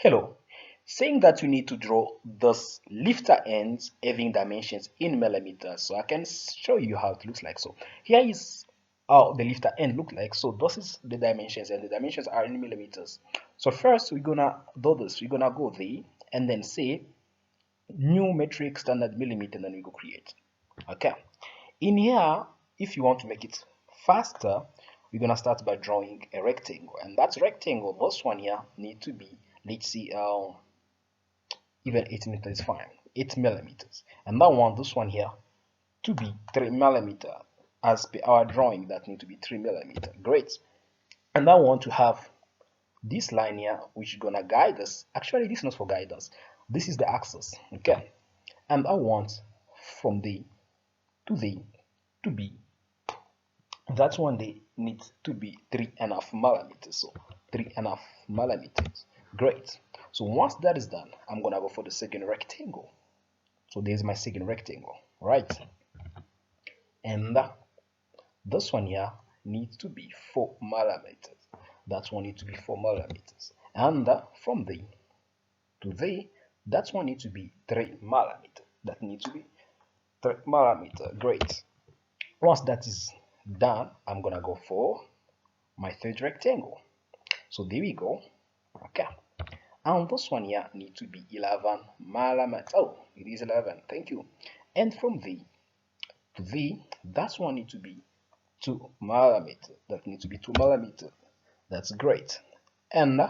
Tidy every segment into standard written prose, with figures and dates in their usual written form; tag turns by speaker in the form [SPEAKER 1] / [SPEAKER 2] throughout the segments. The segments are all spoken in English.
[SPEAKER 1] Hello. Saying that you need to draw those lifter ends having dimensions in millimeters. So I can show you how it looks like. So here is how the lifter end look like. So this is the dimensions and the dimensions are in millimeters. So first we're gonna do this. We're gonna go there and then say new metric standard millimeter and then we go create. Okay. In here, if you want to make it faster, we're gonna start by drawing a rectangle, and that rectangle, this one here, need to be, let's see, even 8 meters is fine, 8 millimeters, and I want this one here to be 3 millimeter as per our drawing. That need to be 3 millimeter. Great. And I want to have this line here, which is gonna guide us. Actually, this is not for guidance. This is the axis. Okay. And I want from the to the to be, that one they need to be 3.5 millimeters. So 3.5 millimeters. Great. So once that is done, I'm gonna go for the second rectangle. So there's my second rectangle, right? And this one here needs to be 4 millimeters. That one needs to be 4 millimeters. And from there to there, that one needs to be 3 millimeters. That needs to be 3 millimeters. Great. Once that is done, I'm gonna go for my third rectangle. So there we go. Okay. And this one here need to be 11 millimeters. Oh, it is 11. Thank you. And from there to there, that one need to be 2 millimeters. That needs to be 2 millimeters. That's great. And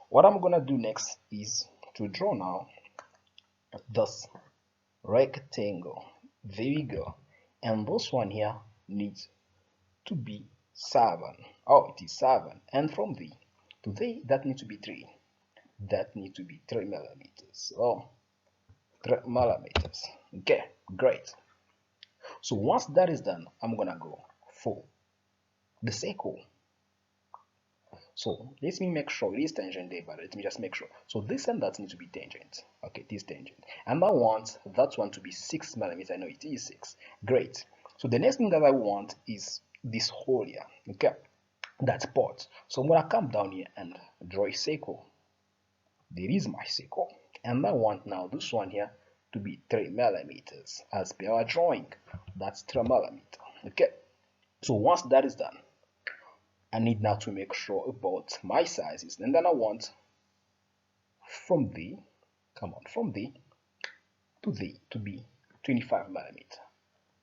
[SPEAKER 1] what I'm gonna do next is to draw now this rectangle. There we go. And this one here needs to be 7. Oh, it is 7. And from there to there, that needs to be 3. That needs to be 3 millimeters. Oh, 3 millimeters. Okay, great. So once that is done, I'm gonna go for the circle. So let me make sure it is tangent there, but let me just make sure. So this and that needs to be tangent. Okay, it is tangent. And I want that one to be 6 millimeters. I know it is 6. Great. So the next thing that I want is this hole here. Okay, that part. So I'm gonna come down here and draw a circle. There is my circle. And I want now this one here to be 3 millimeters as per our drawing. That's 3 millimeters. Okay. So once that is done, I need now to make sure about my sizes, and then I want from the, come on, from the to the to be 25 millimeters.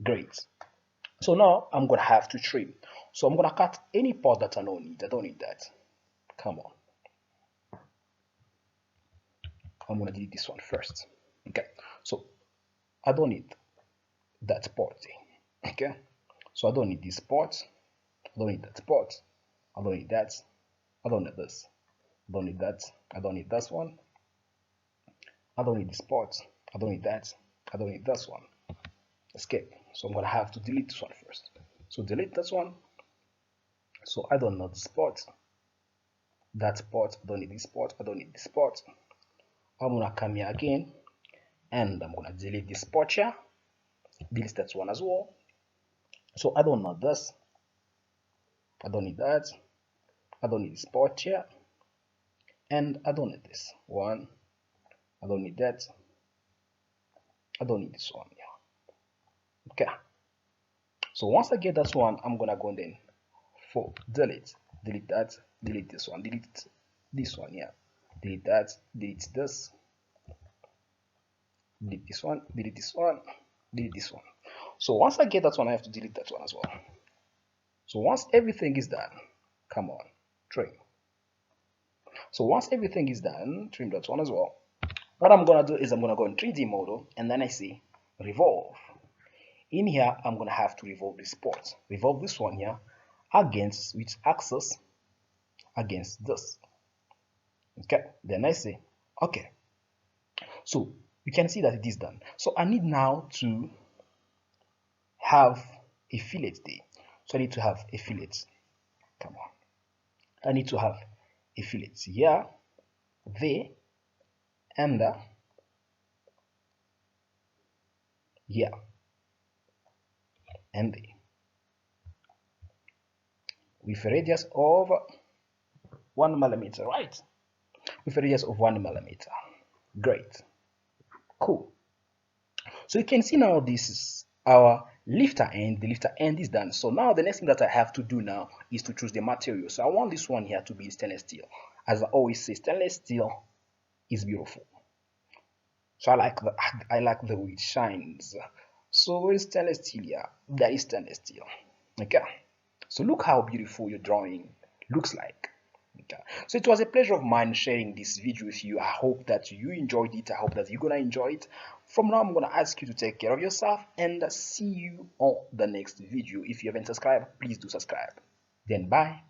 [SPEAKER 1] Great. So now I'm gonna have to trim. So I'm gonna cut any part that I don't need. I don't need that. Come on. I'm gonna delete this one first. Okay. So I don't need that part. Okay. So I don't need this part. I don't need that part. I don't need that. I don't need this. I don't need that. I don't need this one. I don't need this part. I don't need that. I don't need this one. Escape. So I'm gonna have to delete this one first. So delete this one. So I don't know this part. That part. I don't need this part. I don't need this part. I'm gonna come here again and I'm gonna delete this part here. Delete that one as well. So I don't know this. I don't need that. I don't need this part here. And I don't need this one. I don't need that. I don't need this one. Yeah. Okay. So once I get that one, I'm gonna go then for delete. Delete that. Delete this one. Delete this one. Yeah. Delete that. Delete this. Delete this one. Delete this one. Delete this one. So once I get that one, I have to delete that one as well. So once everything is done, come on, trim. So once everything is done, trim that one as well. What I'm gonna do is I'm gonna go in 3D model and then I say revolve. In here, I'm gonna have to revolve this part. Revolve this one here against which axis? Against this. Okay, then I say okay. So you can see that it is done. So I need now to have a fillet there. So I need to have a fillet. Come on. I need to have a fillet here, there, and here, and there. With a radius of 1 millimeter, right? with a radius of 1 mm. Great. Cool. So you can see now this is our lifter end. The lifter end is done. So now the next thing that I have to do now is to choose the material. So I want this one here to be stainless steel. As I always say, stainless steel is beautiful. So I like the way it shines. So where is stainless steel here? That is stainless steel. Okay. So look how beautiful your drawing looks like. Okay. So it was a pleasure of mine sharing this video with you. I hope that you enjoyed it. I hope that you're gonna enjoy it. From now, I'm gonna ask you to take care of yourself and see you on the next video. If you haven't subscribed, please do subscribe. Then bye.